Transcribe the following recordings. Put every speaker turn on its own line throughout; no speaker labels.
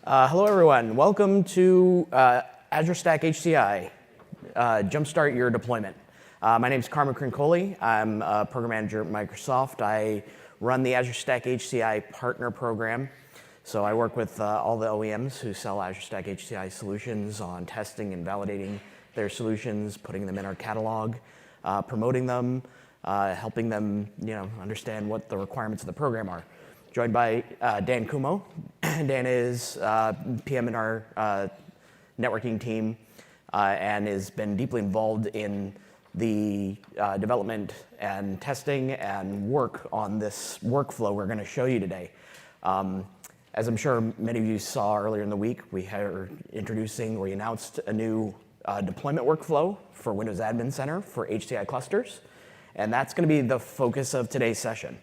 Hello, everyone. Welcome to Azure Stack HCI, Jumpstart Your Deployment. My name is Carmen Crincoli. I'm a program manager at Microsoft. I run the Azure Stack HCI partner program. So I work with all the OEMs who sell Azure Stack HCI solutions on testing and validating their solutions, putting them in our catalog, promoting them, helping them understand what the requirements of the program are. Joined by Dan Kumo. Dan is PM in our networking team and has been deeply involved in the development and testing and work on this workflow we're going to show you today. As I'm sure many of you saw earlier in the week, we announced a new deployment workflow for Windows Admin Center for HCI clusters, and that's going to be the focus of today's session.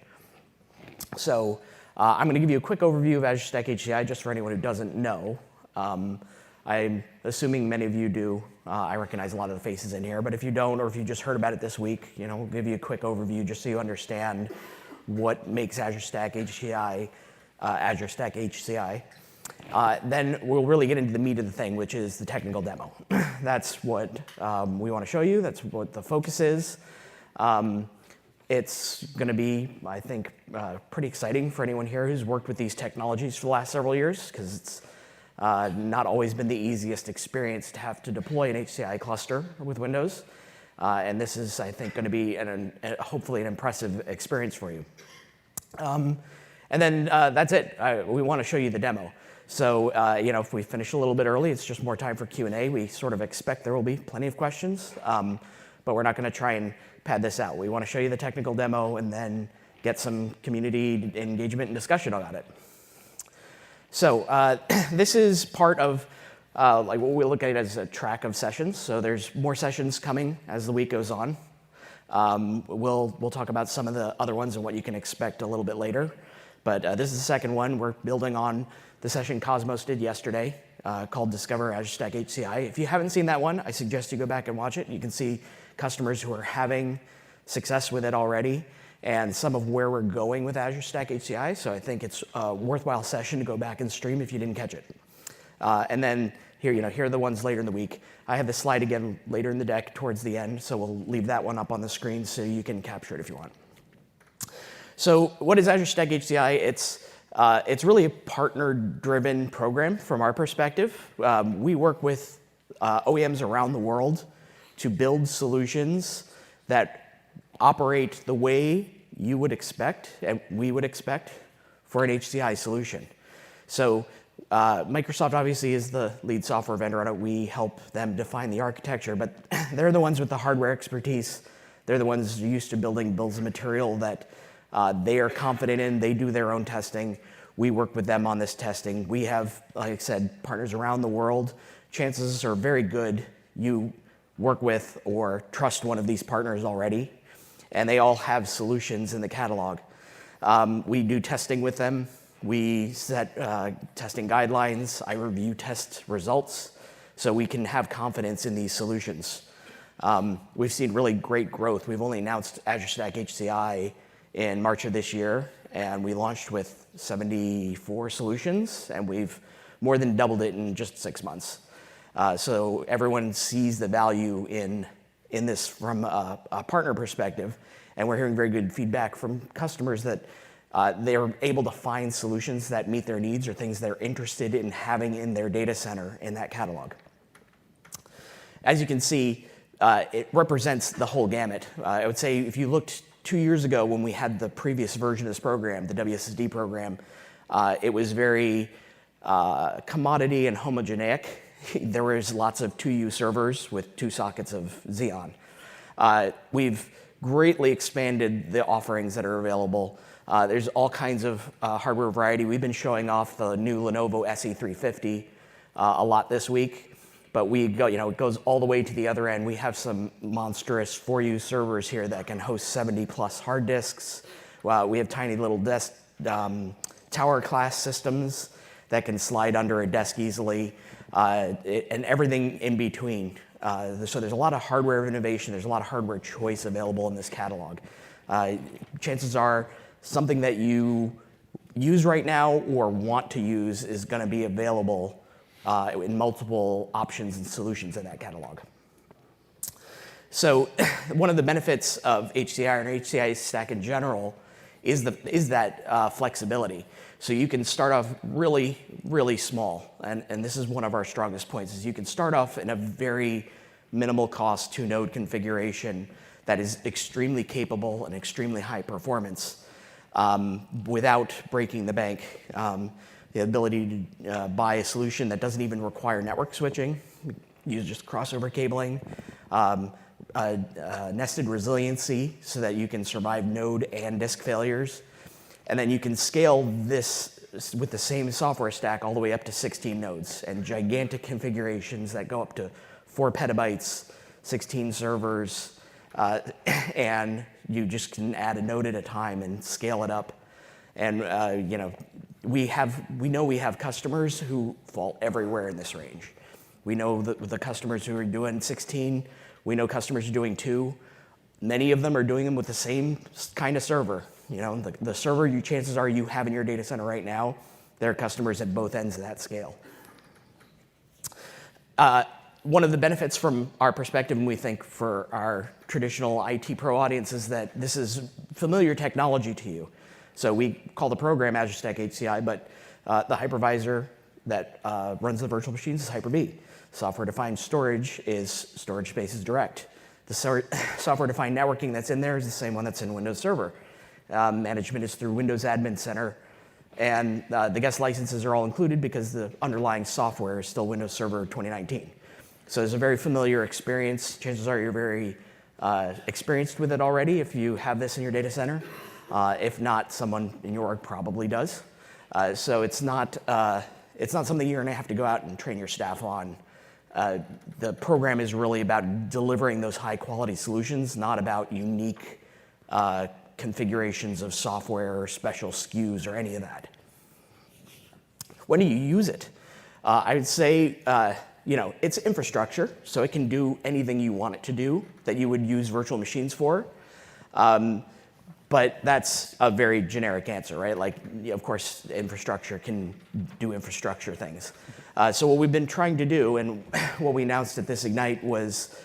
So I'm going to give you a quick overview of Azure Stack HCI, just for anyone who doesn't know. I'm assuming many of you do. I recognize a lot of the faces in here, but if you don't, or if you just heard about it this week, we'll give you a quick overview just so you understand what makes Azure Stack HCI Azure Stack HCI. Then we'll really get into the meat of the thing, which is the technical demo. That's what we want to show you. That's what the focus is. It's going to be, I think, pretty exciting for anyone here who's worked with these technologies for the last several years, because it's not always been the easiest experience to have to deploy an HCI cluster with Windows. And this is, I think, going to be hopefully an impressive experience for you. And then that's it. We want to show you the demo. So if we finish a little bit early, it's just more time for Q&A. We sort of expect there will be plenty of questions, but we're not going to try and pad this out. We want to show you the technical demo and then get some community engagement and discussion about it. So this is part of like what we look at as a track of sessions. So there's more sessions coming as the week goes on. We'll talk about some of the other ones and what you can expect a little bit later. But this is the second one. We're building on the session Cosmos did yesterday called Discover Azure Stack HCI. If you haven't seen that one, I suggest you go back and watch it. You can see customers who are having success with it already and some of where we're going with Azure Stack HCI. So I think it's a worthwhile session to go back and stream if you didn't catch it. And then here are the ones later in the week. I have the slide again later in the deck towards the end, so we'll leave that one up on the screen so you can capture it if you want. So what is Azure Stack HCI? It's really a partner-driven program from our perspective. We work with OEMs around the world to build solutions that operate the way you would expect and we would expect for an HCI solution. So Microsoft obviously is the lead software vendor on it. We help them define the architecture, but they're the ones with the hardware expertise. They're the ones used to building bills of material that they are confident in. They do their own testing. We work with them on this testing. We have, like I said, partners around the world. Chances are very good you work with or trust one of these partners already, and they all have solutions in the catalog. We do testing with them. We set testing guidelines. I review test results so we can have confidence in these solutions. We've seen really great growth. We've only announced Azure Stack HCI in March of this year, and we launched with 74 solutions, and we've more than doubled it in just 6 months. So everyone sees the value in this from a partner perspective, and we're hearing very good feedback from customers that they're able to find solutions that meet their needs or things they're interested in having in their data center in that catalog. As you can see, it represents the whole gamut. I would say if you looked 2 years ago when we had the previous version of this program, the WSSD program, it was very commodity and homogeneic. There was lots of 2U servers with 2 sockets of Xeon. We've greatly expanded the offerings that are available. There's all kinds of hardware variety. We've been showing off the new Lenovo SE350 a lot this week, but it goes all the way to the other end. We have some monstrous 4U servers here that can host 70+ hard disks. We have tiny little tower class systems that can slide under a desk easily, and everything in between. So there's a lot of hardware innovation. There's a lot of hardware choice available in this catalog. Chances are something that you use right now or want to use is going to be available in multiple options and solutions in that catalog. So one of the benefits of HCI and HCI Stack in general is that flexibility. So you can start off really, really small, and this is one of our strongest points, is you can start off in a very minimal cost 2-node configuration that is extremely capable and extremely high performance without breaking the bank. The ability to buy a solution that doesn't even require network switching, use just crossover cabling, nested resiliency so that you can survive node and disk failures. And then you can scale this with the same software stack all the way up to 16 nodes and gigantic configurations that go up to 4 petabytes, 16 servers, and you just can add a node at a time and scale it up. And we know we have customers who fall everywhere in this range. We know the customers who are doing 16. We know customers who are doing 2. Many of them are doing them with the same kind of server. The server chances are you have in your data center right now, there are customers at both ends of that scale. One of the benefits from our perspective, and we think for our traditional IT pro audience, is that this is familiar technology to you. So we call the program Azure Stack HCI, but the hypervisor that runs the virtual machines is Hyper-V. Software-defined storage is storage spaces direct. The software-defined networking that's in there is the same one that's in Windows Server. Management is through Windows Admin Center. And the guest licenses are all included because the underlying software is still Windows Server 2019. So it's a very familiar experience. Chances are you're very experienced with it already if you have this in your data center. If not, someone in your org probably does. So it's not something you're going to have to go out and train your staff on. The program is really about delivering those high-quality solutions, not about unique configurations of software or special SKUs or any of that. When do you use it? I would say it's infrastructure, so it can do anything you want it to do that you would use virtual machines for. But that's a very generic answer, right? Of course, infrastructure can do infrastructure things. So what we've been trying to do, and what we announced at this Ignite, was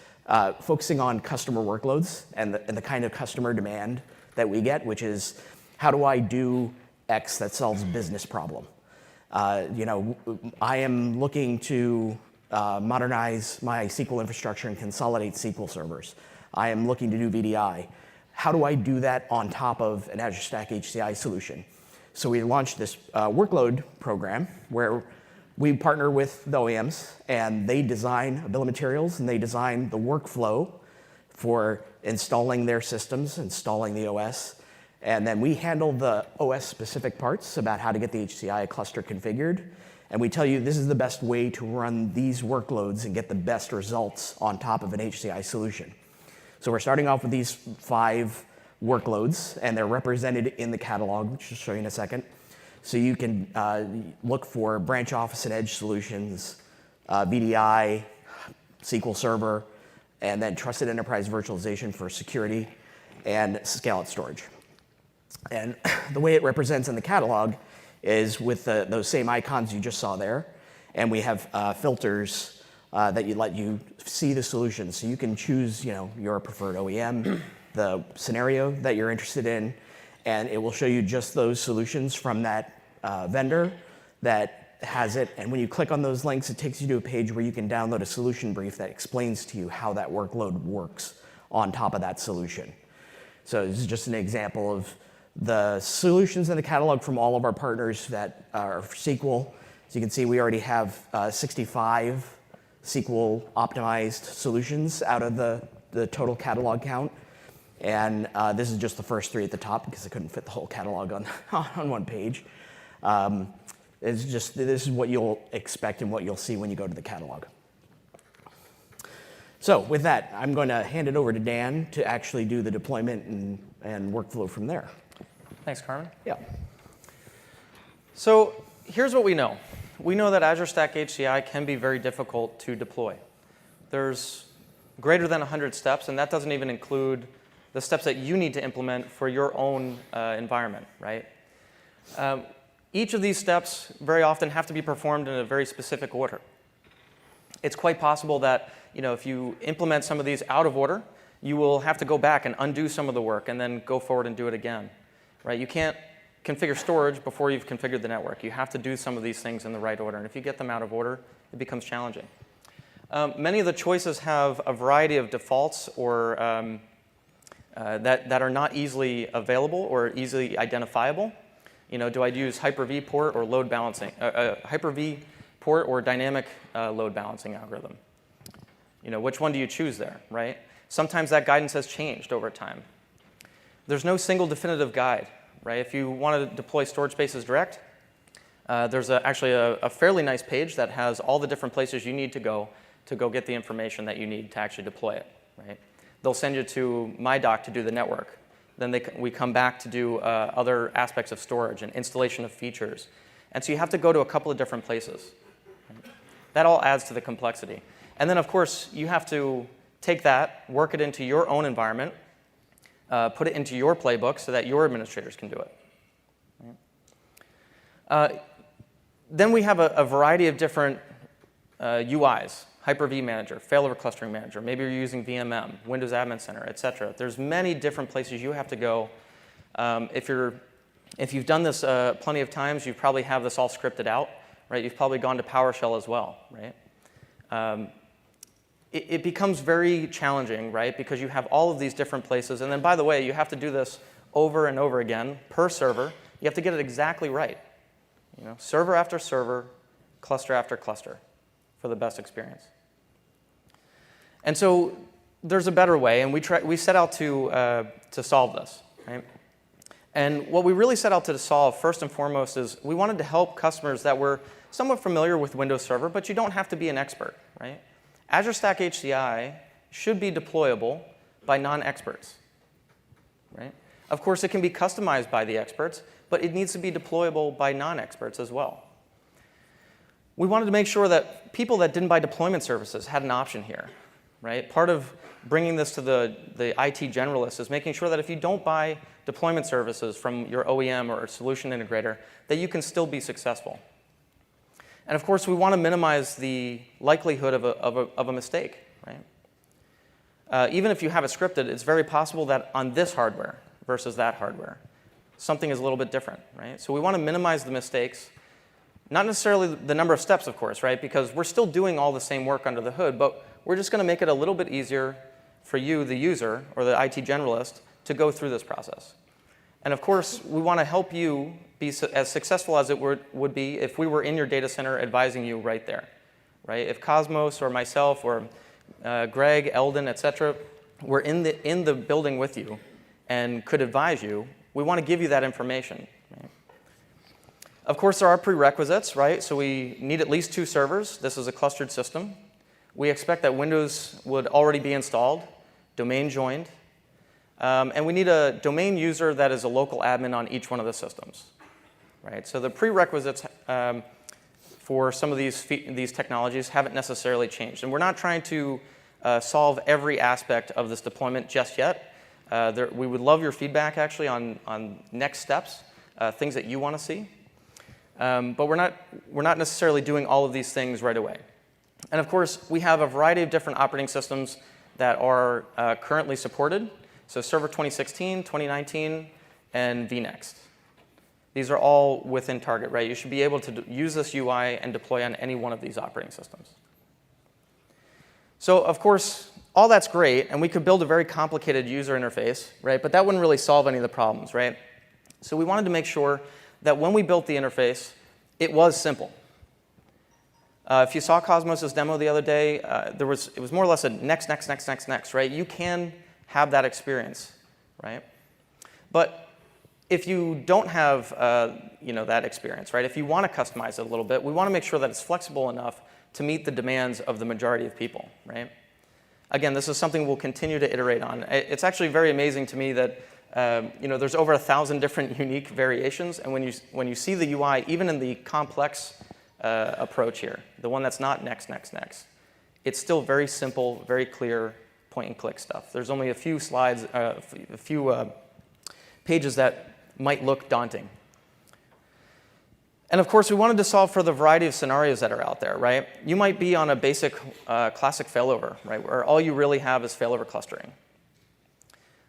focusing on customer workloads and the kind of customer demand that we get, which is, how do I do X that solves a business problem? I am looking to modernize my SQL infrastructure and consolidate SQL servers. I am looking to do VDI. How do I do that on top of an Azure Stack HCI solution? So we launched this workload program where we partner with the OEMs, and they design a bill of materials, and they design the workflow for installing their systems, installing the OS. And then we handle the OS-specific parts about how to get the HCI cluster configured. And we tell you this is the best way to run these workloads and get the best results on top of an HCI solution. So we're starting off with these 5 workloads, and they're represented in the catalog, which I'll show you in a second. So you can look for branch office and edge solutions, VDI, SQL Server, and then trusted enterprise virtualization for security, and scale-out storage. And the way it represents in the catalog is with those same icons you just saw there, and we have filters that let you see the solution. So you can choose your preferred OEM, the scenario that you're interested in, and it will show you just those solutions from that vendor that has it. And when you click on those links, it takes you to a page where you can download a solution brief that explains to you how that workload works on top of that solution. So this is just an example of the solutions in the catalog from all of our partners that are for SQL. So you can see we already have 65 SQL optimized solutions out of the total catalog count. And this is just the first 3 at the top because I couldn't fit the whole catalog on one page. This is what you'll expect and what you'll see when you go to the catalog. So with that, I'm going to hand it over to Dan to actually do the deployment and workflow from there.
Thanks, Carmen.
Yeah.
So here's what we know. We know that Azure Stack HCI can be very difficult to deploy. There's greater than 100 steps, and that doesn't even include the steps that you need to implement for your own environment, right? Each of these steps very often have to be performed in a very specific order. It's quite possible that if you implement some of these out of order, you will have to go back and undo some of the work and then go forward and do it again. Right? You can't configure storage before you've configured the network. You have to do some of these things in the right order. And if you get them out of order, it becomes challenging. Many of the choices have a variety of defaults or that are not easily available or easily identifiable. Do I use Hyper-V port or load balancing, Hyper-V port or dynamic load balancing algorithm? Which one do you choose there, right? Sometimes that guidance has changed over time. There's no single definitive guide, right? If you want to deploy storage spaces direct, there's actually a fairly nice page that has all the different places you need to go get the information that you need to actually deploy it, right? They'll send you to my dock to do the network. Then we come back to do other aspects of storage and installation of features. And so you have to go to a couple of different places. Right? That all adds to the complexity. And then, of course, you have to take that, work it into your own environment, put it into your playbook so that your administrators can do it. Right? Then we have a variety of different UIs. Hyper-V Manager, Failover Clustering Manager, maybe you're using VMM, Windows Admin Center, et cetera. There's many different places you have to go. If you've done this plenty of times, you probably have this all scripted out, right? You've probably gone to PowerShell as well, right? It becomes very challenging, right? Because you have all of these different places. And then, by the way, you have to do this over and over again per server. You have to get it exactly right. Server after server, cluster after cluster for the best experience. And so there's a better way, and we set out to solve this, right? And what we really set out to solve, first and foremost, is we wanted to help customers that were somewhat familiar with Windows Server, but you don't have to be an expert, right? Azure Stack HCI should be deployable by non-experts, right? Of course, it can be customized by the experts, but it needs to be deployable by non-experts as well. We wanted to make sure that people that didn't buy deployment services had an option here, right? Part of bringing this to the IT generalist is making sure that if you don't buy deployment services from your OEM or solution integrator, that you can still be successful. And of course, we want to minimize the likelihood of a mistake, right? Even if you have it scripted, it's very possible that on this hardware versus that hardware, something is a little bit different, right? So we want to minimize the mistakes. Not necessarily the number of steps, of course, right? Because we're still doing all the same work under the hood, but we're just going to make it a little bit easier for you, the user, or the IT generalist, to go through this process. And of course, we want to help you be as successful as it would be if we were in your data center advising you right there, right? If Cosmos or myself or Greg, Eldon, et cetera, were in the building with you and could advise you, we want to give you that information. Right? Of course, there are prerequisites, right? So we need at least 2 servers. This is a clustered system. We expect that Windows would already be installed, domain joined, and we need a domain user that is a local admin on each one of the systems, right? So the prerequisites for some of these technologies haven't necessarily changed, and we're not trying to solve every aspect of this deployment just yet. We would love your feedback, actually, on next steps, things that you want to see. But we're not necessarily doing all of these things right away. And of course, we have a variety of different operating systems that are currently supported. So Server 2016, 2019, and vNext. These are all within target, right? You should be able to use this UI and deploy on any one of these operating systems. So of course, all that's great, and we could build a very complicated user interface, right? But that wouldn't really solve any of the problems, right? So we wanted to make sure that when we built the interface, it was simple. If you saw Cosmos' demo the other day, it was more or less a next, next, next, next, next, right? You can have that experience, right? But if you don't have that experience, right? If you want to customize it a little bit, we want to make sure that it's flexible enough to meet the demands of the majority of people, right? Again, this is something we'll continue to iterate on. It's actually very amazing to me that there's over 1,000 different unique variations, and when you see the UI, even in the complex approach here, the one that's not next, next, next, it's still very simple, very clear, point-and-click stuff. There's only a few slides, a few pages that might look daunting. And of course, we wanted to solve for the variety of scenarios that are out there, right? You might be on a basic classic failover, right, where all you really have is failover clustering.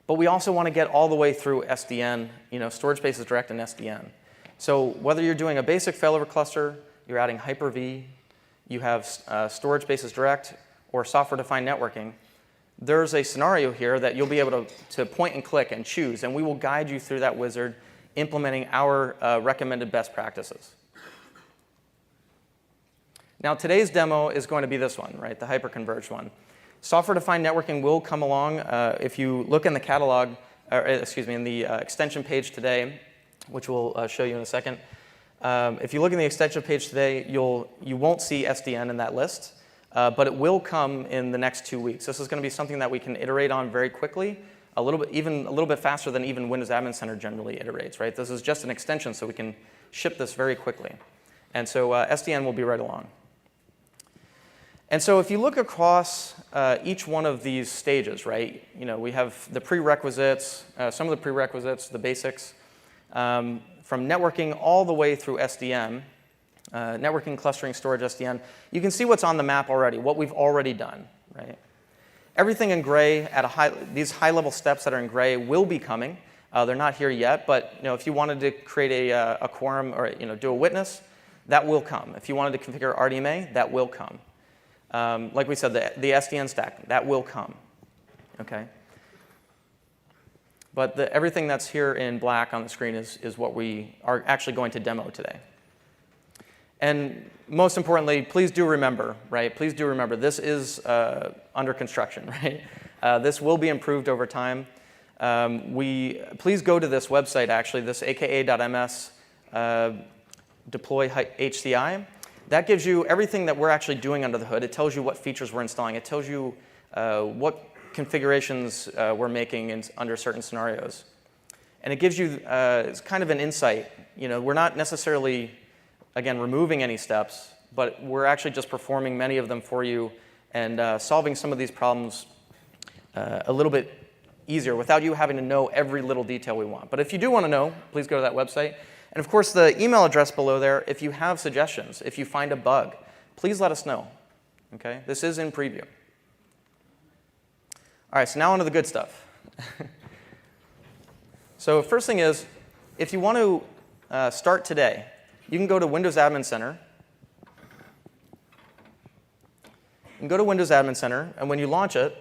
But we also want to get all the way through SDN, storage spaces direct and SDN. So whether you're doing a basic failover cluster, you're adding Hyper-V, you have storage spaces direct, or software-defined networking, there's a scenario here that you'll be able to point and click and choose, and we will guide you through that wizard, implementing our recommended best practices. Now, today's demo is going to be this one, right, the hyperconverged one. Software-defined networking will come along. If you look in the catalog, in the extension page today, which we'll show you in a second, if you look in the extension page today, you won't see SDN in that list, but it will come in the next 2 weeks. This is going to be something that we can iterate on very quickly, even a little bit faster than even Windows Admin Center generally iterates, right? This is just an extension, so we can ship this very quickly. And so SDN will be right along. And so if you look across each one of these stages, right, we have the prerequisites, some of the prerequisites, the basics, from networking all the way through SDN, networking, clustering, storage, SDN. You can see what's on the map already, what we've already done, right? Everything in gray, these high-level steps that are in gray will be coming. They're not here yet, but if you wanted to create a quorum or do a witness, that will come. If you wanted to configure RDMA, that will come. Like we said, the SDN stack, that will come, okay? But everything that's here in black on the screen is what we are actually going to demo today. And most importantly, please do remember, right? Please do remember, this is under construction, right? This will be improved over time. Please go to this website, actually, this aka.ms deploy HCI. That gives you everything that we're actually doing under the hood. It tells you what features we're installing. It tells you what configurations we're making under certain scenarios. And it gives you it's kind of an insight. We're not necessarily, again, removing any steps, but we're actually just performing many of them for you and solving some of these problems a little bit easier without you having to know every little detail we want. But if you do want to know, please go to that website. And of course, the email address below there, if you have suggestions, if you find a bug, please let us know. Okay? This is in preview. All right, so now on to the good stuff. So first thing is, if you want to start today, you can go to Windows Admin Center. You can go to Windows Admin Center, and when you launch it,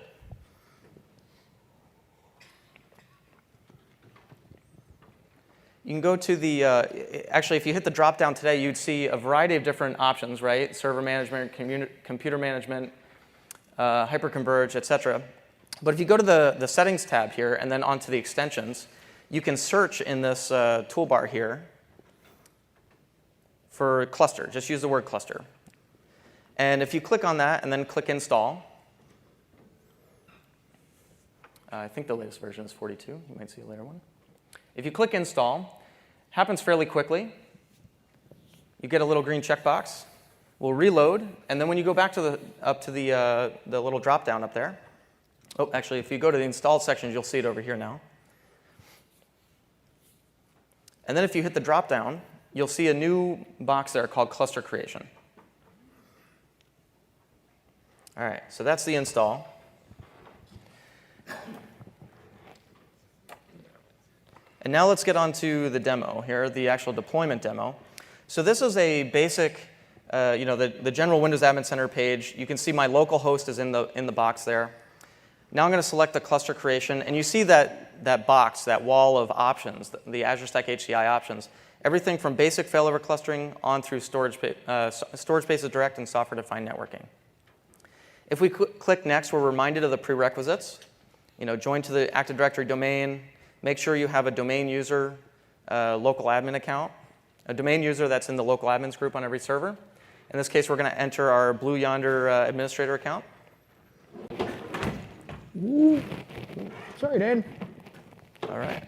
you can go to the, actually, if you hit the drop-down today, you'd see a variety of different options, right? Server management, computer management, hyperconverged, et cetera. But if you go to the settings tab here and then onto the extensions, you can search in this toolbar here for cluster. Just use the word cluster. And if you click on that and then click install, I think the latest version is 42. You might see a later one. If you click install, happens fairly quickly. You get a little green checkbox. We'll reload, and then when you go back to the little drop down up there, oh, actually, if you go to the installed sections, you'll see it over here now. And then if you hit the drop down, you'll see a new box there called cluster creation. All right, so that's the install. And now let's get on to the demo here, the actual deployment demo. So this is a basic, the general Windows Admin Center page. You can see my local host is in the box there. Now I'm going to select the cluster creation, and you see that box, that wall of options, the Azure Stack HCI options, everything from basic failover clustering on through storage spaces direct and software-defined networking. If we click next, we're reminded of the prerequisites. Join to the Active Directory domain. Make sure you have a domain user local admin account, a domain user that's in the local admins group on every server. In this case, we're going to enter our Blue Yonder administrator account.
Ooh. Sorry, Dan.
All right.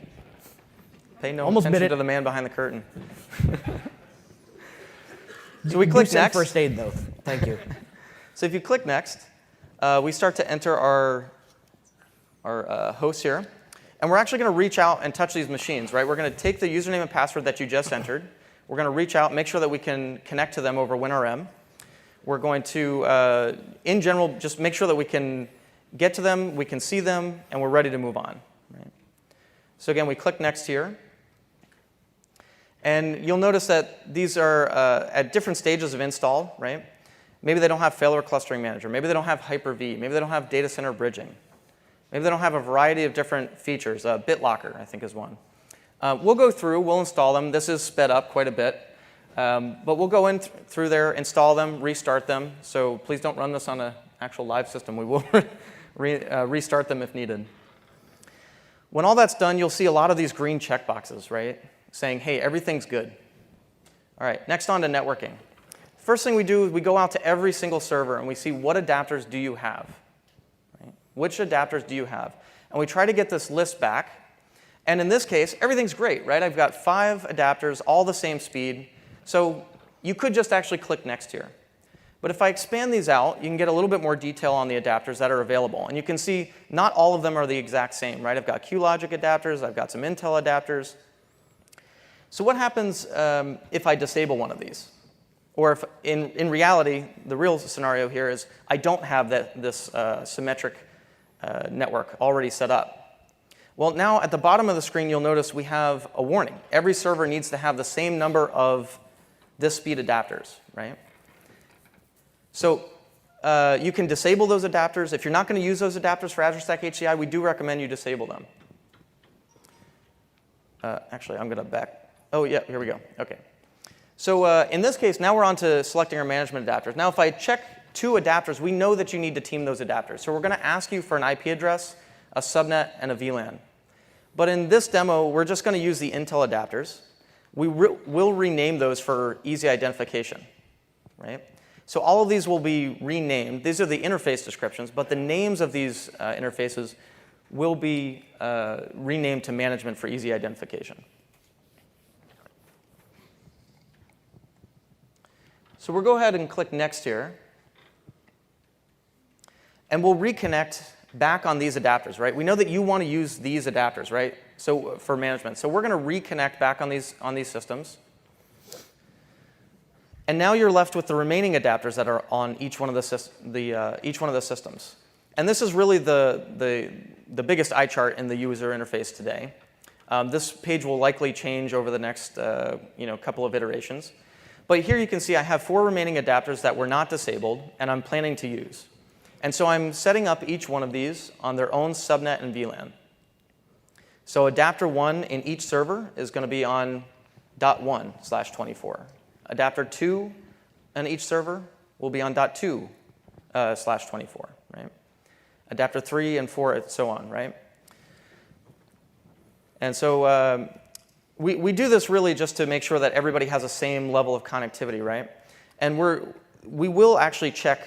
Pay no attention to the man behind the curtain. So we click next.
First aid, though. Thank you.
So if you click next, we start to enter our hosts here. And we're actually going to reach out and touch these machines, right? We're going to take the username and password that you just entered. We're going to reach out, make sure that we can connect to them over WinRM. We're going to, in general, just make sure that we can get to them, we can see them, and we're ready to move on. Right? So again, we click Next here. And you'll notice that these are at different stages of install, right? Maybe they don't have Failover Clustering Manager. Maybe they don't have Hyper-V. Maybe they don't have data center bridging. Maybe they don't have a variety of different features. BitLocker, I think, is one. We'll go through. We'll install them. This is sped up quite a bit. But we'll go in through there, install them, restart them. So please don't run this on an actual live system. We will restart them if needed. When all that's done, you'll see a lot of these green checkboxes, right? Saying, hey, everything's good. All right, next on to networking. First thing we do is we go out to every single server and we see what adapters do you have. Right? Which adapters do you have? And we try to get this list back. And in this case, everything's great, right? I've got 5 adapters, all the same speed. So you could just actually click Next here. But if I expand these out, you can get a little bit more detail on the adapters that are available. And you can see not all of them are the exact same, right? I've got QLogic adapters. I've got some Intel adapters. So what happens if I disable one of these? Or if, in reality, the real scenario here is I don't have this symmetric network already set up. Well, now at the bottom of the screen, you'll notice we have a warning. Every server needs to have the same number of this speed adapters, right? So you can disable those adapters. If you're not going to use those adapters for Azure Stack HCI, we do recommend you disable them. Actually, I'm going to back. Oh, yeah, here we go. OK. So in this case, now we're on to selecting our management adapters. Now, if I check 2 adapters, we know that you need to team those adapters. So we're going to ask you for an IP address, a subnet, and a VLAN. But in this demo, we're just going to use the Intel adapters. We will rename those for easy identification, right? So all of these will be renamed. These are the interface descriptions, but the names of these interfaces will be renamed to management for easy identification. So we'll go ahead and click Next here. And we'll reconnect back on these adapters, right? We know that you want to use these adapters, right? So for management. So we're going to reconnect back on these systems. And now you're left with the remaining adapters that are on each one of the systems. And this is really the biggest eye chart in the user interface today. This page will likely change over the next couple of iterations. But here you can see I have 4 remaining adapters that were not disabled and I'm planning to use. And so I'm setting up each one of these on their own subnet and VLAN. So adapter 1 in each server is going to be on .1/24. Adapter 2 in each server will be on .2/24, right? Adapter 3 and 4 and so on, right? And so we do this really just to make sure that everybody has the same level of connectivity, right? And we will actually check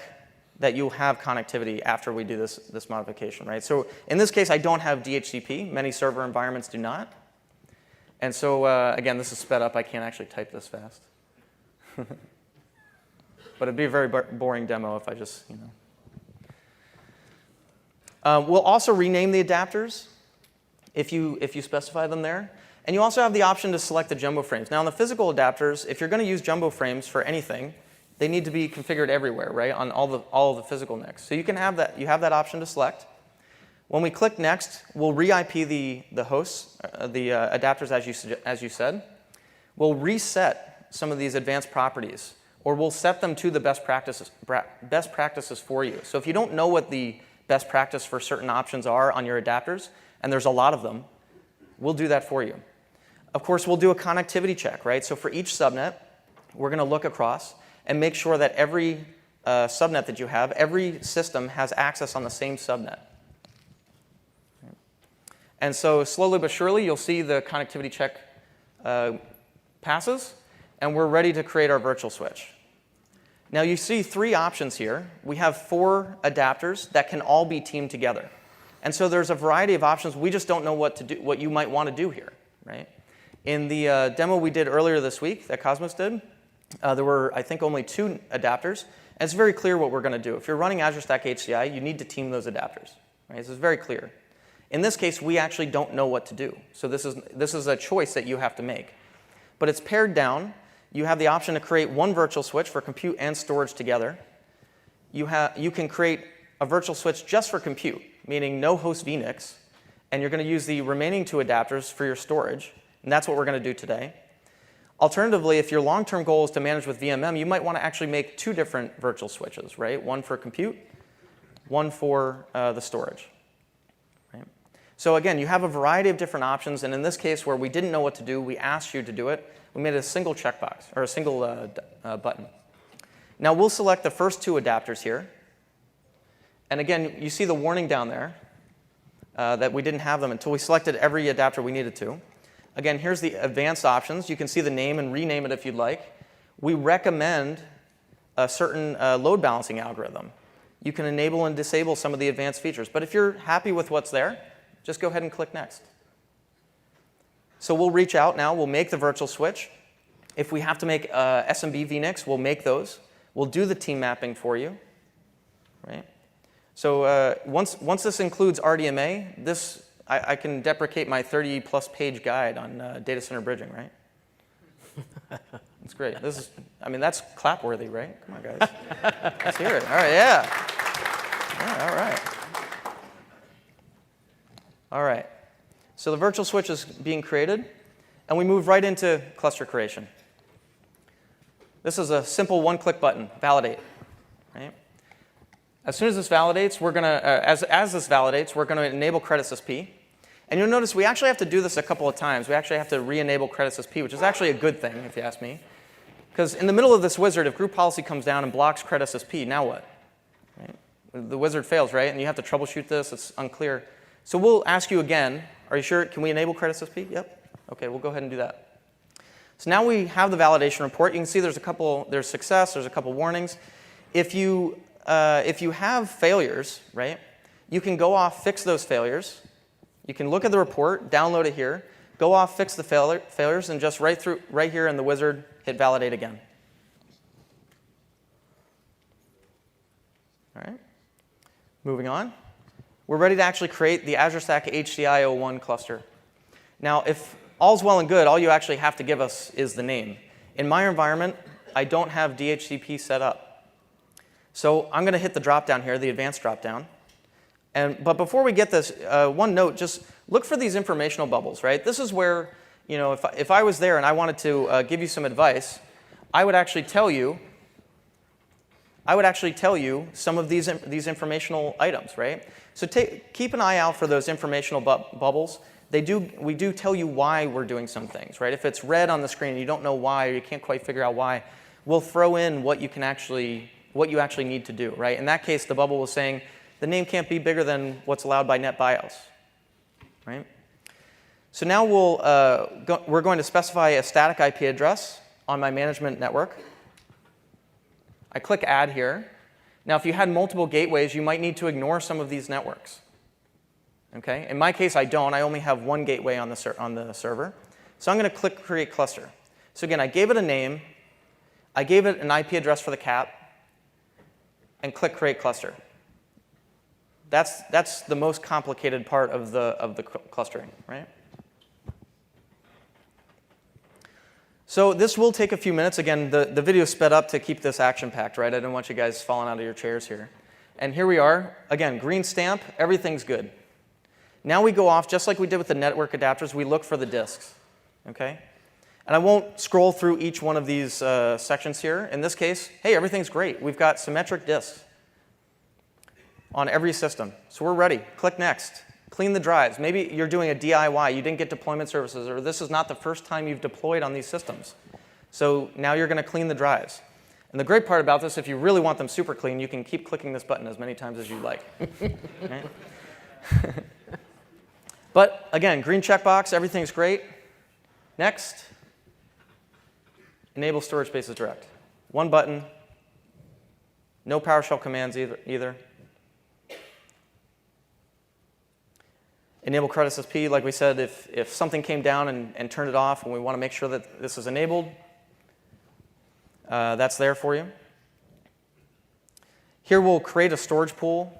that you'll have connectivity after we do this modification, right? So in this case, I don't have DHCP. Many server environments do not. And so again, this is sped up. I can't actually type this fast. But it'd be a very boring demo if I just, we'll also rename the adapters if you specify them there. And you also have the option to select the jumbo frames. Now, on the physical adapters, if you're going to use jumbo frames for anything, they need to be configured everywhere, right, on all of the physical NICs. So you can have that. You have that option to select. When we click Next, we'll re-IP the hosts, the adapters as you said. We'll reset some of these advanced properties, or we'll set them to the best practices for you. So if you don't know what the best practice for certain options are on your adapters, and there's a lot of them, we'll do that for you. Of course, we'll do a connectivity check, right? So for each subnet, we're going to look across and make sure that every subnet that you have, every system has access on the same subnet. And so slowly but surely, you'll see the connectivity check passes, and we're ready to create our virtual switch. Now, you see 3 options here. We have 4 adapters that can all be teamed together. And so there's a variety of options. We just don't know what to do, what you might want to do here, right? In the demo we did earlier this week that Cosmos did, there were, I think, only 2 adapters. And it's very clear what we're going to do. If you're running Azure Stack HCI, you need to team those adapters, right? This is very clear. In this case, we actually don't know what to do. So this is a choice that you have to make. But it's pared down. you have the option to create one virtual switch for compute and storage together. You can create a virtual switch just for compute, meaning no host vNICs, and you're going to use the remaining 2 adapters for your storage, and that's what we're going to do today. Alternatively, if your long-term goal is to manage with VMM, you might want to actually make 2 different virtual switches, right? One for compute, one for the storage. Right? So again, you have a variety of different options, and in this case where we didn't know what to do, we asked you to do it. We made a single checkbox, or a single button. Now we'll select the first 2 adapters here. And again, you see the warning down there that we didn't have them until we selected every adapter we needed to. Again, here's the advanced options. You can see the name and rename it if you'd like. We recommend a certain load balancing algorithm. You can enable and disable some of the advanced features. But if you're happy with what's there, just go ahead and click Next. So we'll reach out now. We'll make the virtual switch. If we have to make SMB vNICs, we'll make those. We'll do the team mapping for you. Right? So once this includes RDMA, I can deprecate my 30-plus page guide on data center bridging, right? That's great. That's clap-worthy, right? Come on, guys. Let's hear it. All right, yeah. All right. All right. So the virtual switch is being created, and we move right into cluster creation. This is a simple one-click button, validate. Right? As soon as this validates, we're going to, as this validates, we're going to enable CreditSSP. And you'll notice we actually have to do this a couple of times. We actually have to re-enable CreditSSP, which is actually a good thing, if you ask me. Because in the middle of this wizard, if group policy comes down and blocks CreditSSP, now what? Right? The wizard fails, right? And you have to troubleshoot this. It's unclear. So we'll ask you again, are you sure? Can we enable CreditSSP? Yep. OK, we'll go ahead and do that. So now we have the validation report. You can see there's success, there's a couple warnings. If you have failures, right, you can go off, fix those failures. You can look at the report, download it here, go off, fix the failures, and just right here in the wizard, hit validate again. All right. Moving on. We're ready to actually create the Azure Stack HCI 01 cluster. Now, if all's well and good, all you actually have to give us is the name. In my environment, I don't have DHCP set up. So I'm going to hit the drop-down here, the advanced drop-down. But before we get this, one note, just look for these informational bubbles, right? This is where, if I was there and I wanted to give you some advice, I would actually tell you some of these informational items, right? So keep an eye out for those informational bubbles. We do tell you why we're doing some things, right? If it's red on the screen and you don't know why, or you can't quite figure out why, we'll throw in what you actually need to do, right? In that case, the bubble was saying the name can't be bigger than what's allowed by NetBIOS, right? So now we're going to specify a static IP address on my management network. I click Add here. Now, if you had multiple gateways, you might need to ignore some of these networks. Okay? In my case, I don't. I only have one gateway on the server. So I'm going to click Create Cluster. So again, I gave it a name. I gave it an IP address for the cap. And click Create Cluster. That's the most complicated part of the clustering, right? So this will take a few minutes. Again, the video sped up to keep this action-packed, right? I didn't want you guys falling out of your chairs here. And here we are. Again, green stamp. Everything's good. Now we go off, just like we did with the network adapters, we look for the disks. Okay? And I won't scroll through each one of these sections here. In this case, hey, everything's great. We've got symmetric disks on every system. So we're ready. Click Next. Clean the drives. Maybe you're doing a DIY. You didn't get deployment services, or this is not the first time you've deployed on these systems. So now you're going to clean the drives. And the great part about this, if you really want them super clean, you can keep clicking this button as many times as you like. Right? But again, green checkbox, everything's great. Next. Enable storage spaces direct. One button. No PowerShell commands either. Enable CreditSSP, like we said, if something came down and turned it off and we want to make sure that this is enabled, that's there for you. Here we'll create a storage pool.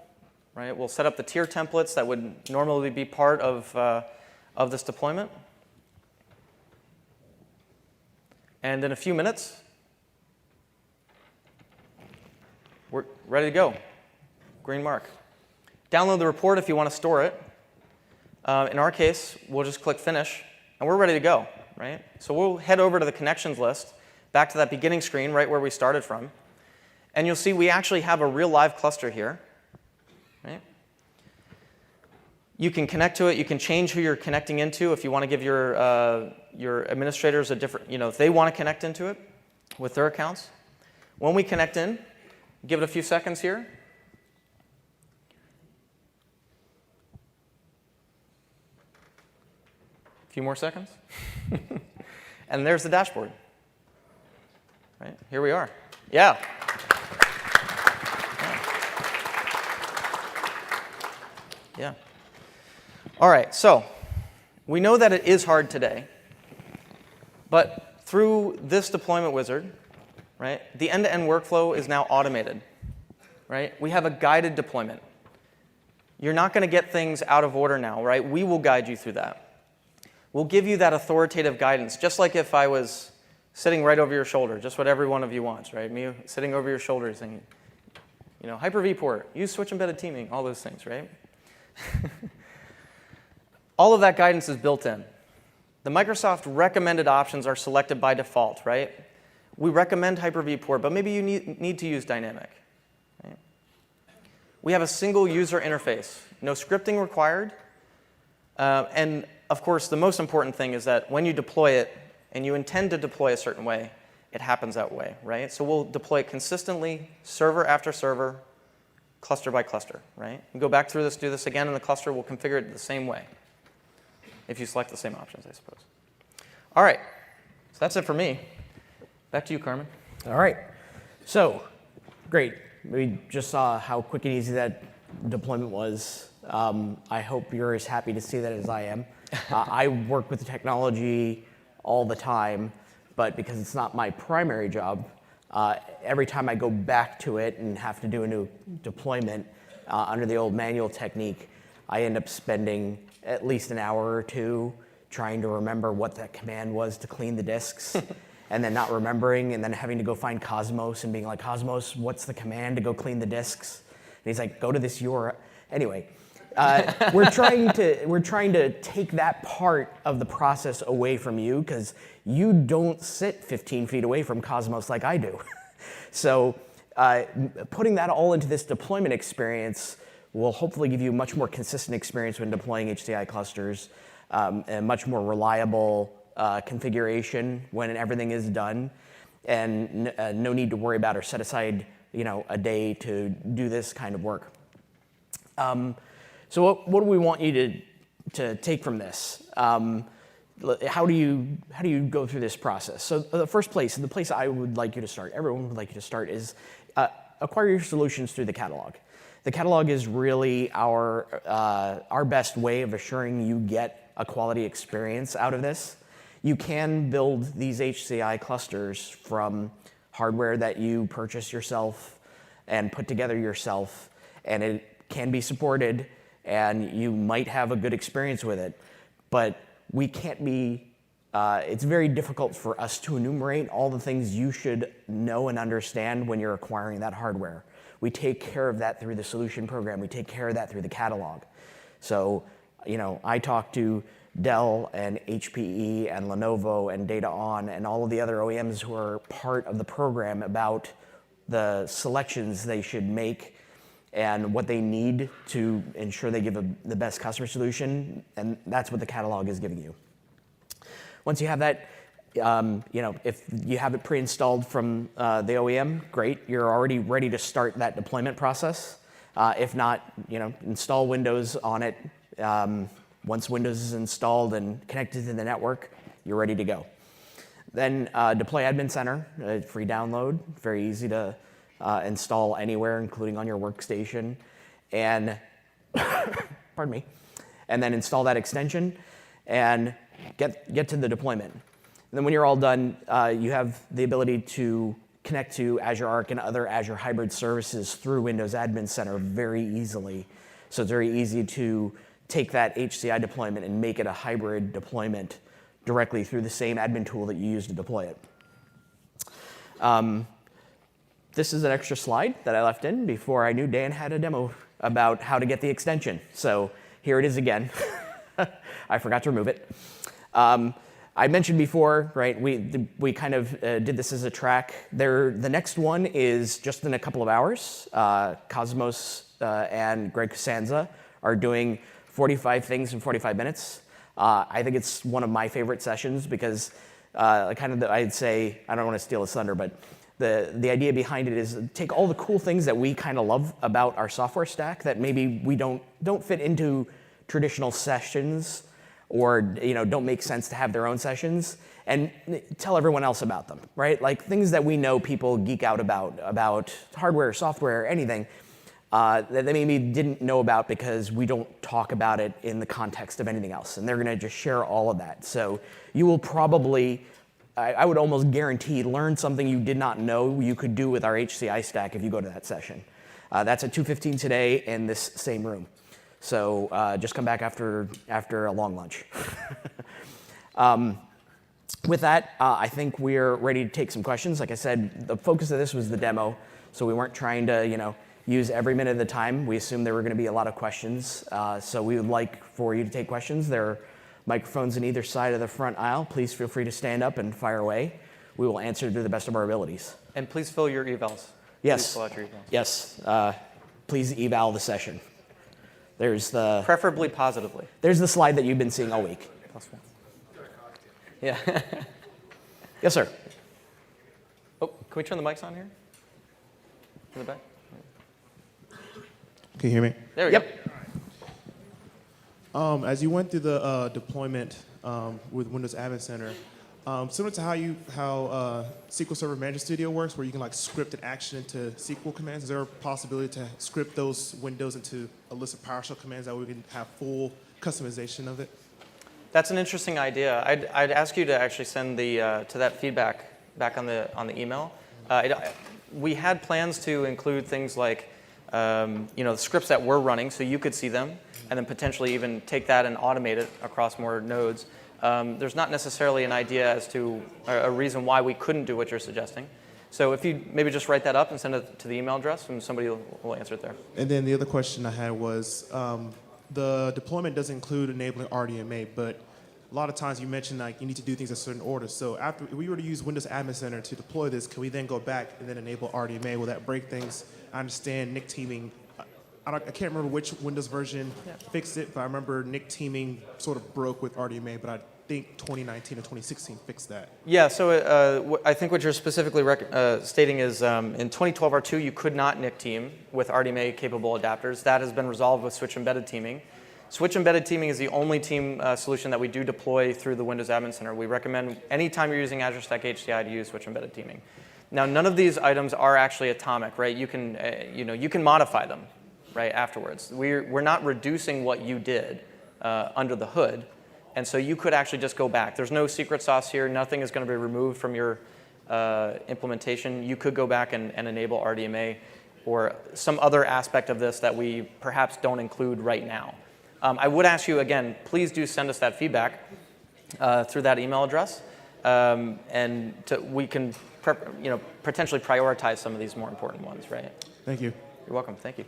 Right? We'll set up the tier templates that would normally be part of this deployment. And in a few minutes, we're ready to go. Green mark. Download the report if you want to store it. In our case, we'll just click Finish, and we're ready to go, right? So we'll head over to the connections list, back to that beginning screen right where we started from. And you'll see we actually have a real live cluster here, right? You can connect to it. You can change who you're connecting into if you want to give your administrators a different, if they want to connect into it with their accounts. When we connect in, give it a few seconds here. A few more seconds. And there's the dashboard. Right? Here we are. Yeah. Yeah. All right, so we know that it is hard today, but through this deployment wizard, right, the end-to-end workflow is now automated, right? We have a guided deployment. You're not going to get things out of order now, right? We will guide you through that. We'll give you that authoritative guidance, just like if I was sitting right over your shoulder, just what every one of you wants, right? Me sitting over your shoulder saying, Hyper-V port, use switch embedded teaming, all those things, right? All of that guidance is built in. The Microsoft recommended options are selected by default, right? We recommend Hyper-V port, but maybe you need to use dynamic. Right? We have a single user interface, no scripting required. And of course, the most important thing is that when you deploy it, and you intend to deploy a certain way, it happens that way, right? So we'll deploy it consistently, server after server, cluster by cluster, right? We go back through this, do this again in the cluster, we'll configure it the same way, if you select the same options, I suppose. All right, so that's it for me. Back to you, Carmen.
All right. So, great. We just saw how quick and easy that deployment was. I hope you're as happy to see that as I am. I work with the technology all the time, but because it's not my primary job, every time I go back to it and have to do a new deployment under the old manual technique, I end up spending at least an hour or two trying to remember what that command was to clean the disks, and then not remembering, and then having to go find Cosmos and being like, Cosmos, what's the command to go clean the disks? And he's like, go to this URL. Anyway, we're trying to take that part of the process away from you because you don't sit 15 feet away from Cosmos like I do. So putting that all into this deployment experience will hopefully give you a much more consistent experience when deploying HCI clusters, and much more reliable configuration when everything is done, and no need to worry about or set aside a day to do this kind of work. So what do we want you to take from this? How do you go through this process? So the place I would like you to start, everyone would like you to start, is acquire your solutions through the catalog. The catalog is really our best way of assuring you get a quality experience out of this. You can build these HCI clusters from hardware that you purchase yourself and put together yourself, and it can be supported, and you might have a good experience with it, but we can't be, it's very difficult for us to enumerate all the things you should know and understand when you're acquiring that hardware. We take care of that through the solution program. We take care of that through the catalog. So, I talk to Dell and HPE and Lenovo and Data On and all of the other OEMs who are part of the program about the selections they should make and what they need to ensure they give the best customer solution, and that's what the catalog is giving you. Once you have that, if you have it pre-installed from the OEM, great, you're already ready to start that deployment process. If not, install Windows on it. Once Windows is installed and connected to the network, you're ready to go. Then deploy Admin Center, free download, very easy to install anywhere, including on your workstation, and pardon me, and then install that extension and get to the deployment. And then when you're all done, you have the ability to connect to Azure Arc and other Azure hybrid services through Windows Admin Center very easily. So it's very easy to take that HCI deployment and make it a hybrid deployment directly through the same admin tool that you use to deploy it. This is an extra slide that I left in before I knew Dan had a demo about how to get the extension. So here it is again. I forgot to remove it. I mentioned before, right, we kind of did this as a track. The next one is just in a couple of hours. Cosmos and Greg Costanza are doing 45 things in 45 minutes. I think it's one of my favorite sessions because I'd say, I don't want to steal his thunder, but the idea behind it is take all the cool things that we kind of love about our software stack that maybe we don't fit into traditional sessions or don't make sense to have their own sessions, and tell everyone else about them, right? Like things that we know people geek out about hardware, software, anything, that they maybe didn't know about because we don't talk about it in the context of anything else. And they're going to just share all of that. So you will probably, I would almost guarantee, learn something you did not know you could do with our HCI stack if you go to that session. That's at 2:15 today in this same room. So just come back after a long lunch. With that, I think we're ready to take some questions. Like I said, the focus of this was the demo, so we weren't trying to use every minute of the time. We assumed there were going to be a lot of questions, so we would like for you to take questions. There are microphones on either side of the front aisle. Please feel free to stand up and fire away. We will answer to the best of our abilities.
And please fill your evals.
Yes.
Please fill out your evals.
Yes. Please eval the session.
Preferably positively.
There's the slide that you've been seeing all week.
+1. Yeah.
Yes, sir.
Oh, can we turn the mics on here? In the back?
Can you hear me?
There we
go.
As you went through the deployment with Windows Admin Center, similar to how SQL Server Manager Studio works, where you can script an action into SQL commands, is there a possibility to script those windows into a list of PowerShell commands that we can have full customization of it?
That's an interesting idea. I'd ask you to actually send to that feedback back on the email. We had plans to include things like the scripts that we're running, so you could see them, and then potentially even take that and automate it across more nodes. There's not necessarily an idea as to a reason why we couldn't do what you're suggesting. So if you maybe just write that up and send it to the email address, and somebody will answer it there.
And then the other question I had was, the deployment doesn't include enabling RDMA, but a lot of times you mentioned you need to do things in a certain order. So if we were to use Windows Admin Center to deploy this, can we then go back and then enable RDMA? Will that break things? I understand NIC teaming. I can't remember which Windows version fixed it, but I remember NIC teaming sort of broke with RDMA, but I think 2019 or 2016 fixed that.
Yeah, so I think what you're specifically stating is in 2012 R2, you could not NIC team with RDMA capable adapters. That has been resolved with switch embedded teaming. Switch embedded teaming is the only team solution that we do deploy through the Windows Admin Center. We recommend anytime you're using Azure Stack HCI to use switch embedded teaming. Now, none of these items are actually atomic, right? You can, you can modify them, right, afterwards. We're not reducing what you did under the hood, and so you could actually just go back. There's no secret sauce here. Nothing is going to be removed from your implementation. You could go back and enable RDMA or some other aspect of this that we perhaps don't include right now. I would ask you, again, please do send us that feedback through that email address, and we can potentially prioritize some of these more important ones, right?
Thank you.
You're welcome. Thank you.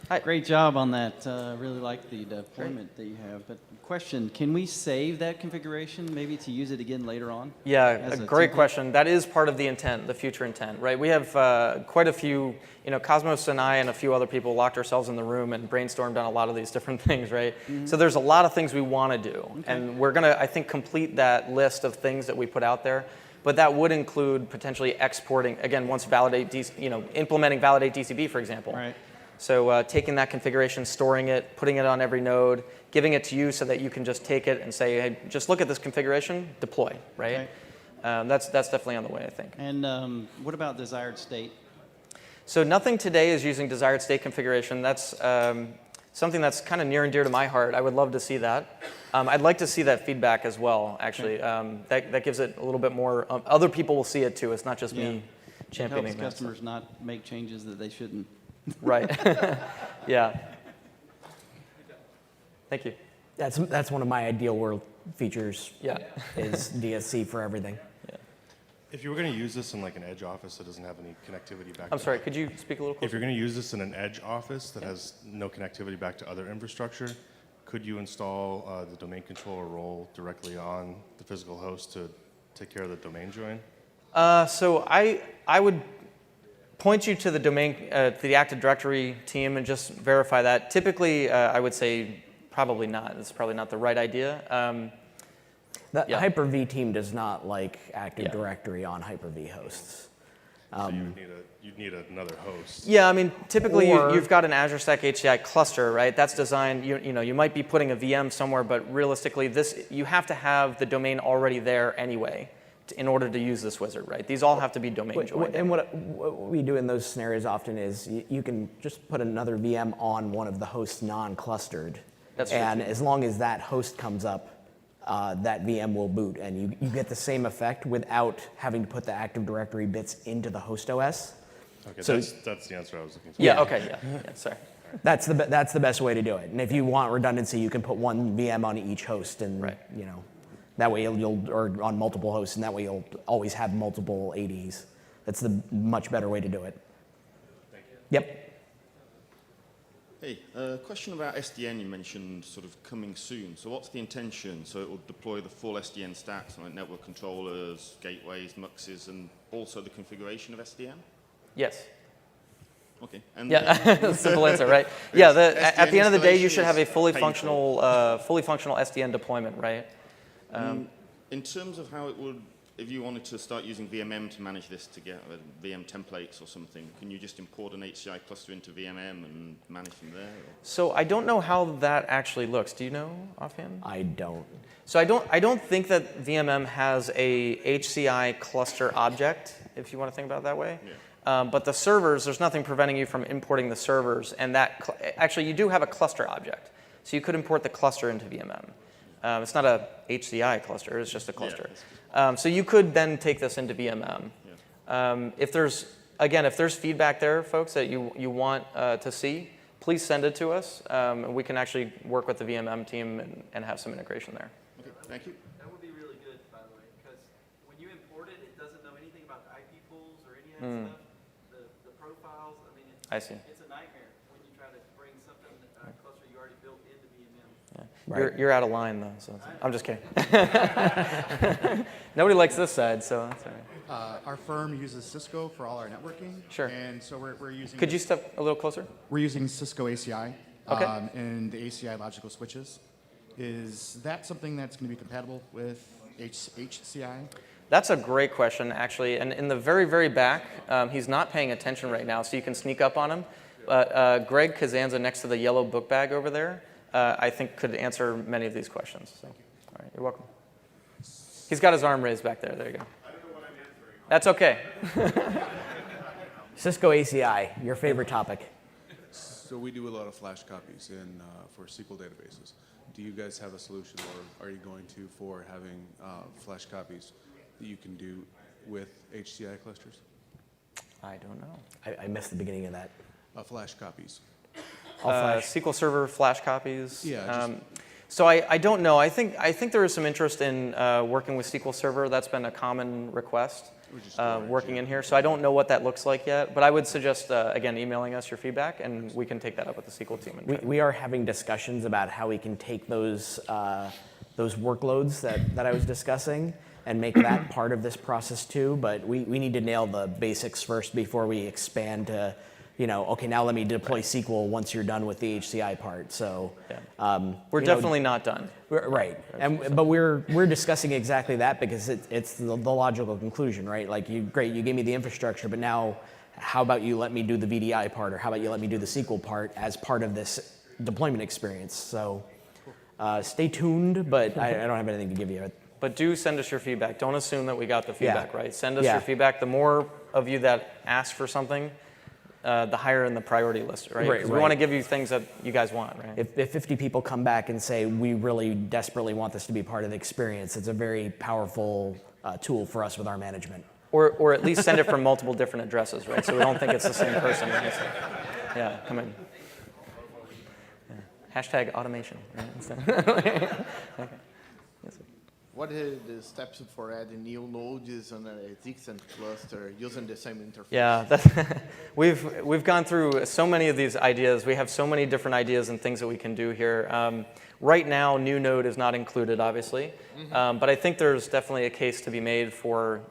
Hi. Great job on that. Really like the deployment that you have. But question, can we save that configuration maybe to use it again later on?
Yeah, a great
template?
question. That is part of the intent, the future intent, right? We have quite a few, Cosmos and I and a few other people locked ourselves in the room and brainstormed on a lot of these different things, right? Mm-hmm. So there's a lot of things we want to do. Okay. And we're going to, I think, complete that list of things that we put out there. But that would include potentially exporting, again, once implementing validate DCB, for example.
Right.
So taking that configuration, storing it, putting it on every node, giving it to you so that you can just take it and say, hey, just look at this configuration, deploy, right? That's definitely on the way, I think.
And what about desired state?
So nothing today is using desired state configuration. That's something that's kind of near and dear to my heart. I would love to see that. I'd like to see that feedback as well, actually. That gives it a little bit more. Other people will see it too. It's not just me championing
it helps customers not make changes that they shouldn't.
Right. Yeah. Thank you.
That's one of my ideal world features.
Yeah.
Is DSC for everything.
Yeah.
If you were going to use this in like an edge office that doesn't have any connectivity back
I'm sorry, could you speak a little
If
closer?
you're going to use this in an edge office that has no connectivity back to other infrastructure, could you install the domain controller role directly on the physical host to take care of the domain join?
So I would point you to the domain, to the Active Directory team and just verify that. Typically, I would say probably not. It's probably not the right idea.
The
Yeah.
Hyper-V team does not like Active
Yeah.
Directory on Hyper-V hosts.
So you'd need another host.
Yeah, I mean, typically
Or-
you've got an Azure Stack HCI cluster, right? That's designed, you know, you might be putting a VM somewhere, but realistically, you have to have the domain already there anyway in order to use this wizard, right? These all have to be domain joined.
And what we do in those scenarios often is you can just put another VM on one of the hosts non-clustered.
That's true,
and
too.
as long as that host comes up, that VM will boot, and you get the same effect without having to put the Active Directory bits into the host OS.
Okay,
So-
that's the answer I was looking for.
Yeah, okay, yeah, sorry.
That's the best way to do it. And if you want redundancy, you can put one VM on each host, and
Right.
you know, that way or on multiple hosts, and that way you'll always have multiple ADs. That's the much better way to do it.
Thank you.
Yep.
Hey, question about SDN. You mentioned sort of coming soon. So what's the intention? So it will deploy the full SDN stack, so like network controllers, gateways, muxes, and also the configuration of SDN?
Yes.
Okay. And
Yeah, simple answer, right? Yeah, at the end of the day, you
installation
should have a
is
fully
painful.
functional SDN deployment, right?
in terms of how it would, if you wanted to start using VMM to manage this to get VM templates or something, can you just import an HCI cluster into VMM and manage from there? Or?
So I don't know how that actually looks. Do you know offhand?
I don't.
So I don't think that VMM has a HCI cluster object, if you want to think about it that way.
Yeah.
But the servers, there's nothing preventing you from importing the servers, and actually you do have a cluster object, so you could import the cluster into VMM. It's not a HCI cluster; it's just a cluster. So you could then take this into VMM.
Yeah.
If there's feedback there, folks, that you want to see, please send it to us, and we can actually work with the VMM team and have some integration there.
Okay, thank you.
That would be really good, by the way, because when you import it, it doesn't know anything about the IP pools or any of that stuff. The profiles, I mean,
I see.
it's a nightmare when you try to bring something, a cluster you already built into VMM.
Right.
You're out of line though, so I'm just kidding. Nobody likes this side, so that's all right.
Our firm uses Cisco for all our networking.
Sure.
And so we're using.
Could you step a little closer?
We're using Cisco ACI.
Okay.
And the ACI logical switches. Is that something that's going to be compatible with HCI?
That's a great question, actually. And in the very, very back, he's not paying attention right now, so you can sneak up on him. But Greg Kazanza, next to the yellow book bag over there, I think could answer many of these questions. So, all right, you're welcome. He's got his arm raised back there. There you go. That's okay.
Cisco ACI, your favorite topic.
So we do a lot of flash copies for SQL databases. Do you guys have a solution, or are you going to for having flash copies that you can do with HCI clusters?
I don't know.
I missed the beginning of that.
Flash copies.
All flash.
SQL Server flash copies.
Yeah,
So I don't know. I think there is some interest in working with SQL Server. That's been a common request. Working in here. So I don't know what that looks like yet, but I would suggest, again, emailing us your feedback, and we can take that up with the SQL team. And
We are having discussions about how we can take those workloads that I was discussing and make that part of this process too, but we need to nail the basics first before we expand to, okay, now let me deploy SQL once you're done with the HCI part. So
we're definitely not done.
Right, but we're discussing exactly that because it's the logical conclusion, right? Like you gave me the infrastructure, but now how about you let me do the VDI part, or how about you let me do the SQL part as part of this deployment experience? So stay tuned, but I don't have anything to give you.
But do send us your feedback. Don't assume that we got the feedback, right? Send us
Yeah.
your feedback. The more of you that ask for something, the higher in the priority list, right?
Right,
'Cause we
right.
want to give you things that you guys want, right?
If 50 people come back and say, we really desperately want this to be part of the experience, it's a very powerful tool for us with our management.
Or at least send it from multiple different addresses, right? So we don't think it's the same person. Right? So, yeah, come in. Yeah. Hashtag automation. Right? So, okay. Yes, sir.
What are the steps for adding new nodes on an existing cluster using the same interface?
Yeah, we've gone through so many of these ideas. We have so many different ideas and things that we can do here. Right now, new node is not included, obviously, but I think there's definitely a case to be made for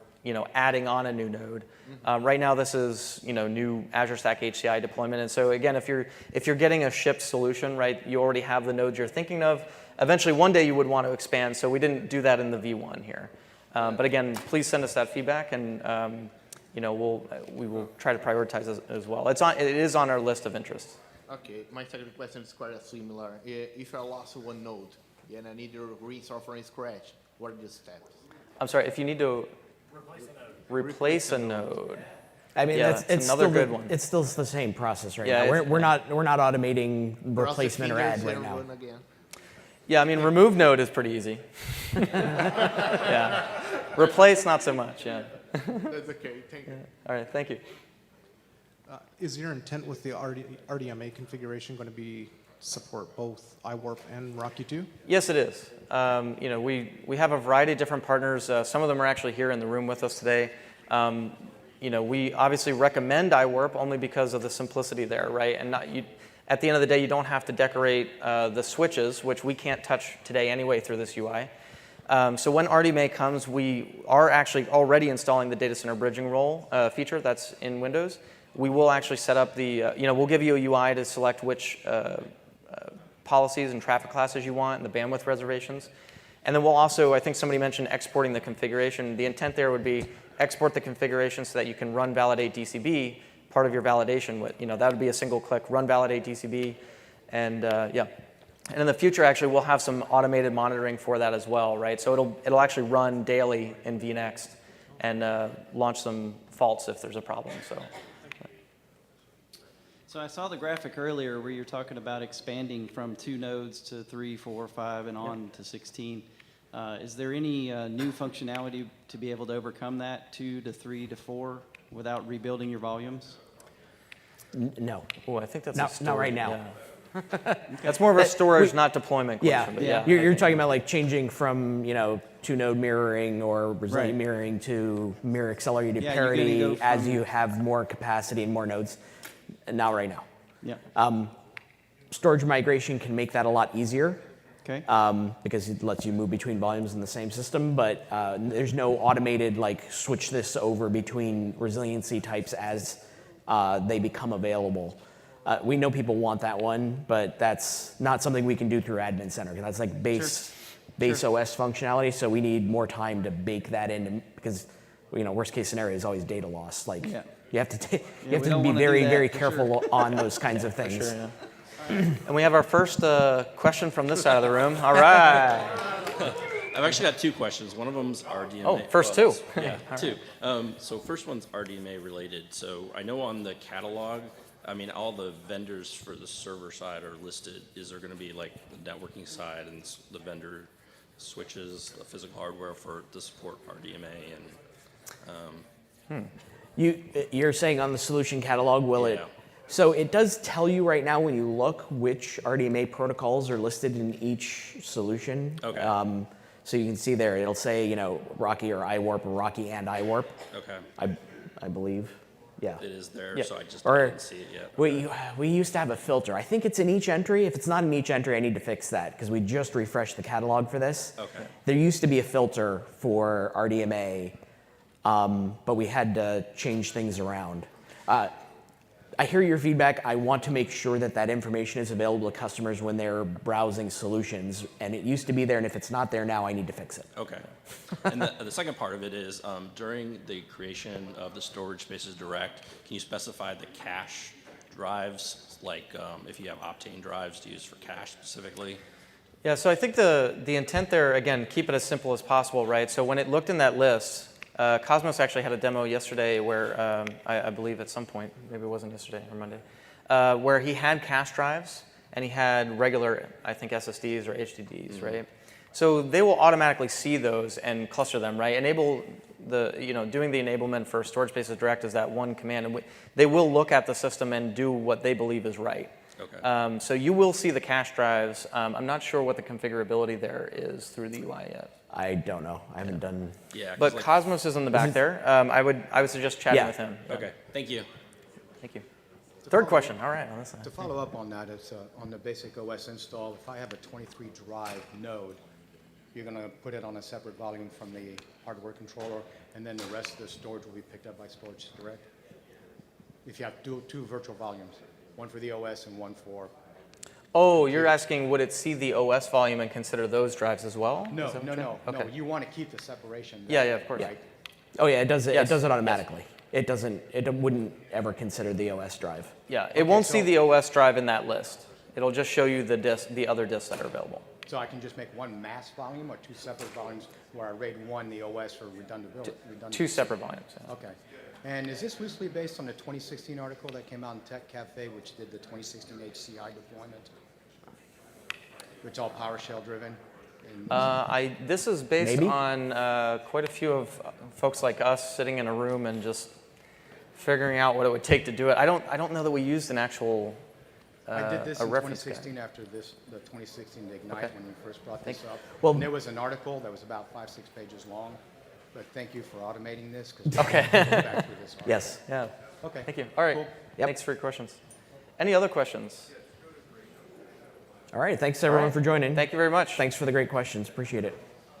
adding on a new node. Right now, this is new Azure Stack HCI deployment, and so again, if you're getting a shipped solution, right, you already have the nodes you're thinking of. Eventually, one day you would want to expand, so we didn't do that in the V1 here. But again, please send us that feedback, and we will try to prioritize as well. It is on our list of interests.
Okay, my second question is quite similar. If I lost one node and I need to restart from scratch, what are the steps?
I'm sorry, if you need to replace a node.
I mean,
Yeah,
it's
another
still
good one.
It's still the same process right
Yeah,
now. We're not automating
Cross the
replacement or
fingers
add right
and
now.
run again.
Yeah, I mean, remove node is pretty easy. Yeah. Replace, not so much, yeah.
That's okay, thank you.
All right, thank you.
Is your intent with the RDMA configuration going to be support both iWarp and Rocky 2?
Yes, it is. We have a variety of different partners. Some of them are actually here in the room with us today. We obviously recommend iWarp only because of the simplicity there, right? And at the end of the day, you don't have to decorate the switches, which we can't touch today anyway through this UI. So when RDMA comes, we are actually already installing the data center bridging role feature that's in Windows. We will actually set up we'll give you a UI to select which policies and traffic classes you want and the bandwidth reservations. And then we'll also, I think somebody mentioned exporting the configuration. The intent there would be export the configuration so that you can run validate DCB, part of your validation. That would be a single click, run validate DCB, and yeah. And in the future, actually, we'll have some automated monitoring for that as well, right? So it'll actually run daily in vNext and launch some faults if there's a problem.
So I saw the graphic earlier where you're talking about expanding from 2 nodes to 3, 4, 5, and on to 16. Is there any new functionality to be able to overcome that 2 to 3 to 4 without rebuilding your volumes?
No.
Oh, I think that's
Not right now.
Yeah. That's more of a storage, not deployment question.
Yeah.
But
You're talking about like changing from 2-node mirroring or resilient mirroring to mirror accelerated parity as you have more capacity and more nodes. Not right now.
Yeah.
Storage migration can make that a lot easier.
Okay.
Because it lets you move between volumes in the same system, but there's no automated switch this over between resiliency types as they become available. We know people want that one, but that's not something we can do through Admin Center. That's like base OS functionality, so we need more time to bake that in because worst case scenario is always data loss. You have to be very, very careful on those kinds of things.
Sure, yeah. And we have our first question from this side of the room. All right.
I've actually got 2 questions. One of them's RDMA.
Oh, first 2.
Yeah, 2. So first one's RDMA related. So I know on the catalog, all the vendors for the server side are listed. Is there going to be the networking side and the vendor switches, the physical hardware for to support RDMA and?
You're saying on the solution catalog, will it? So it does tell you right now when you look which RDMA protocols are listed in each solution.
Okay.
So you can see there, it'll say, Rocky or iWarp or Rocky and iWarp.
Okay.
I believe. Yeah.
It is there,
Yeah.
so I just
Or
didn't see it yet.
we used to have a filter. I think it's in each entry. If it's not in each entry, I need to fix that because we just refreshed the catalog for this.
Okay.
There used to be a filter for RDMA, but we had to change things around. I hear your feedback. I want to make sure that that information is available to customers when they're browsing solutions. And it used to be there, and if it's not there now, I need to fix it.
Okay. And the second part of it is during the creation of the storage spaces direct, can you specify the cache drives, if you have Optane drives to use for cache specifically?
Yeah, so I think the intent there, again, keep it as simple as possible, right? So when it looked in that list, Cosmos actually had a demo yesterday where I believe at some point, maybe it wasn't yesterday or Monday, where he had cache drives and he had regular, I think, SSDs or HDDs, right? So they will automatically see those and cluster them, right? Enable doing the enablement for storage spaces direct is that one command, and they will look at the system and do what they believe is right.
Okay.
So you will see the cache drives. I'm not sure what the configurability there is through the UI yet.
I don't know. I haven't done.
Yeah. 'cause
But
like-
Cosmos is in the back there. I would suggest chatting
Yeah.
with him.
Okay, thank you.
Thank you. Third question. All right. On this side.
To follow up on that, it's on the basic OS install, if I have a 23 drive node, you're going to put it on a separate volume from the hardware controller, and then the rest of the storage will be picked up by storage, correct? If you have two virtual volumes, one for the OS and one for...
Oh, you're asking would it see the OS volume and consider those drives as well?
No,
Is that
no,
what you're-
no,
Okay.
no, you want to keep the separation.
Yeah, yeah, of course.
Yeah. Oh yeah, it does it.
Yes.
It does it automatically. It doesn't. It wouldn't ever consider the OS drive.
Yeah, it won't see
so-
the OS drive in that list. It'll just show you the other disks that are available.
So I can just make one mass volume or two separate volumes where I raid one, the OS for redundant.
Two separate volumes. Yeah.
Okay. And is this loosely based on the 2016 article that came out in Tech Cafe, which did the 2016 HCI deployment? Which all PowerShell driven? And
This is based
Maybe.
on quite a few of folks like us sitting in a room and just figuring out what it would take to do it. I don't know that we used an actual
I did this
a
in
reference
2016 after the 2016 Ignite
Okay.
when we first brought this up.
Well-
And there was an article that was about 5-6 pages long, but thank you for automating this because
Okay.
back through this article.
Yes.
Yeah.
Okay.
Thank you. All right.
Cool.
Yep.
Thanks for your questions. Any other questions?
All right. Thanks everyone
All right.
for joining.
Thank you very much.
Thanks for the great questions. Appreciate it.